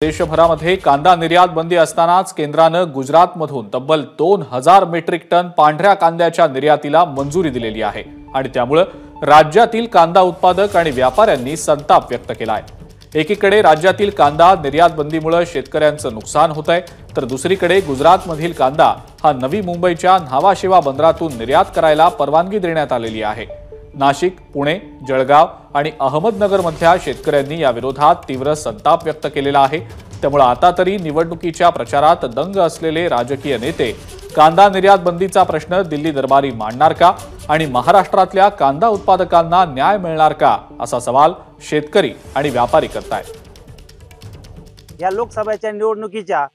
देशभरामध्ये कांदा निर्यात बंदी असतानाच केंद्रानं गुजरातमधून तब्बल 2000 मेट्रिक टन पांढऱ्या कांद्याच्या निर्यातीला मंजुरी दिलेली आहे आणि त्यामुळे राज्यातील कांदा उत्पादक आणि व्यापाऱ्यांनी संताप व्यक्त केला आहे। एकीकडे राज्यातील कांदा निर्यात बंदीमुळे शेतकऱ्यांचं नुकसान होत आहे, तर दुसरीकडे गुजरातमधील कांदा हा नवी मुंबईच्या न्हावा बंदरातून निर्यात करायला परवानगी देण्यात आलेली आहे। नाशिक, पुणे, जळगाव आणि अहमदनगरमधल्या शेतकऱ्यांनी या विरोधात तीव्र संताप व्यक्त केलेला आहे। त्यामुळे आता तरी निवडणुकीच्या प्रचारात दंग असलेले राजकीय नेते कांदा निर्यात बंदीचा प्रश्न दिल्ली दरबारी मांडणार का आणि महाराष्ट्रातल्या कांदा उत्पादकांना न्याय मिळणार का, असा सवाल शेतकरी आणि व्यापारी करतायत। या लोकसभेच्या निवडणुकीच्या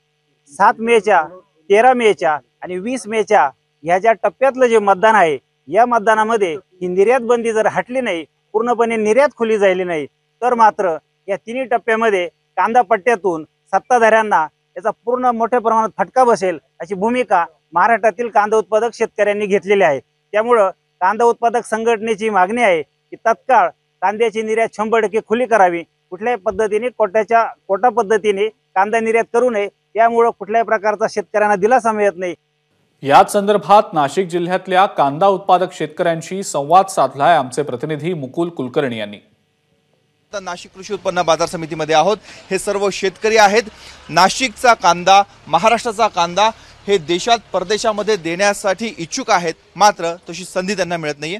7 मेच्या, 13 मेच्या आणि 20 मेच्या ह्या ज्या टप्प्यातलं जे मतदान आहे, या मतदानामध्ये ही निर्यात बंदी जर हटली नाही, पूर्णपणे निर्यात खुली झाली नाही, तर मात्र या तिन्ही टप्प्यामध्ये कांदा पट्ट्यातून सत्ताधाऱ्यांना याचा पूर्ण मोठ्या प्रमाणात फटका बसेल अशी भूमिका महाराष्ट्रातील कांदा उत्पादक शेतकऱ्यांनी घेतलेली आहे। त्यामुळे कांदा उत्पादक संघटनेची मागणी आहे की तत्काळ कांद्याची निर्यात 100% खुली करावी। कुठल्याही पद्धतीने कोटा पद्धतीने कांदा निर्यात करू नये, यामुळे कुठल्याही प्रकारचा शेतकऱ्यांना दिलासा मिळत नाही। याच संदर्भात नाशिक जिल्ह्यातल्या कांदा उत्पादक शेतकऱ्यांशी संवाद साधलाय आमचे प्रतिनिधी मुकुल कुलकर्णी यांनी। नाशिक कृषी उत्पन्न बाजार समितीमध्ये आहोत। हे सर्व शेतकरी आहेत। नाशिकचा कांदा, महाराष्ट्राचा कांदा हे देशात परदेशामध्ये देण्यासाठी इच्छुक आहेत, मात्र तशी संधी त्यांना मिळत नाहीये।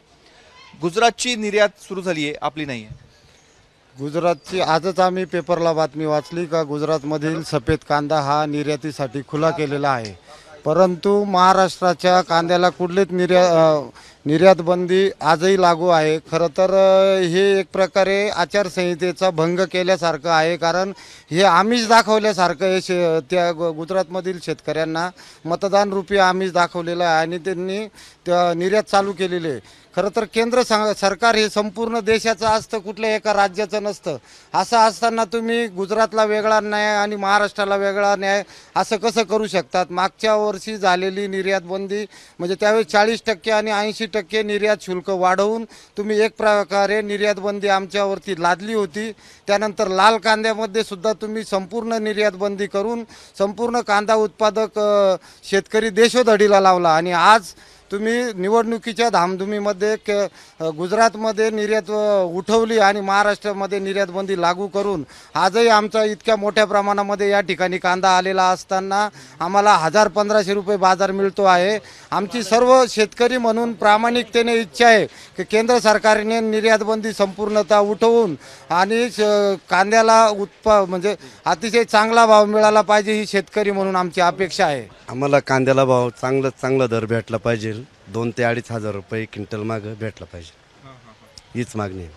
गुजरातची निर्यात सुरू झाली आहे, आपली नाहीये। गुजरातची आजच आम्ही पेपरला बातमी वाचली का गुजरातमधील सफेद कांदा हा निर्यातीसाठी खुला केलेला आहे, परंतु महाराष्ट्राच्या कांद्याला कुठलीच निर्यात बंदी आजही लागू आहे। खरं तर हे एक प्रकारे आचारसंहितेचा भंग केल्यासारखं आहे, कारण हे आमिष दाखवल्यासारखं आहे। त्या गुजरातमधील शेतकऱ्यांना मतदान रूपी आमिष दाखवलेलं आहे आणि त्यांनी निर्यात चालू केलेली आहे। खरं तर केंद्र सरकार हे संपूर्ण देशाचं असतं, कुठल्या एका राज्याचं नसतं। असं असताना तुम्ही गुजरातला वेगळा न्याय आणि महाराष्ट्राला वेगळा न्याय असं कसं करू शकतात? मागच्या वर्षी झालेली निर्यात बंदी म्हणजे त्यावेळी 40% आणि 80% निर्यात शुल्क वाढवून तुम्ही एक प्रकारे निर्यात बंदी आमच्यावरती लादली होती। त्यानंतर लाल कांद्यामध्ये सुद्धा तुम्ही संपूर्ण निर्यात बंदी करून संपूर्ण कांदा उत्पादक शेतकरी देशोधडीला लावला आणि आज तुम्ही निवडणुकीच्या धामधुमीमध्ये गुजरातमध्ये निर्यात उठवली आणि महाराष्ट्रामध्ये निर्यात बंदी लागू करून आजही आमचा इतक्या मोठ्या प्रमाणामध्ये या ठिकाणी कांदा आलेला असताना आम्हाला 1000-1500 रुपये बाजार मिळतो आहे। आमची सर्व शेतकरी म्हणून प्रामाणिकतेने इच्छा आहे की केंद्र सरकारने निर्यात बंदी संपूर्णतः उठवून आणि कांद्याला म्हणजे अतिशय चांगला भाव मिळाला पाहिजे, ही शेतकरी म्हणून आमची अपेक्षा आहे। आम्हाला कांद्याला भाव चांगला दर भेटला पाहिजे, 2 ते 2,500 रुपये क्विंटल मागे भेटला पाहिजे, हीच मागणी आहे।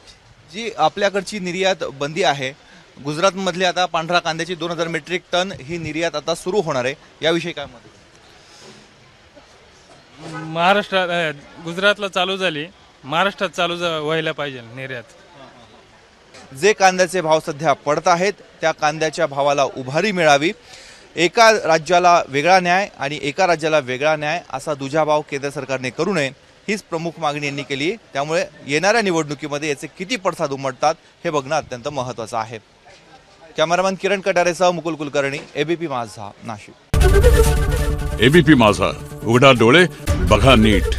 जी आपल्याकडची निर्यात बंदी आहे, गुजरातमधली आता पांढरा कांद्याची 2000 मेट्रिक टन ही निर्यात आता सुरू होणार आहे, याविषयी काय मत? महाराष्ट्रात गुजरातला चालू झाली, महाराष्ट्रात चालू व्हायला पाहिजे निर्यात। जे कांद्याचे भाव सध्या पडत आहेत, त्या कांद्याच्या भावाला उभारी मिळावी। एका राज्याला वेगळा न्याय आणि एका राज्याला वेगळा न्याय असा दुजाभाव केंद्र सरकारने करू नये, हीच प्रमुख मागणी यांनी केली। त्यामुळे येणाऱ्या निवडणुकीमध्ये याचे किती पडसाद उमटतात हे बघणं अत्यंत महत्त्वाचं आहे। कॅमेरामॅन किरण कटारेसह मुकुल कुलकर्णी, एबीपी माझा, नाशिक। एबीपी माझा, उघडा डोळे बघा नीट।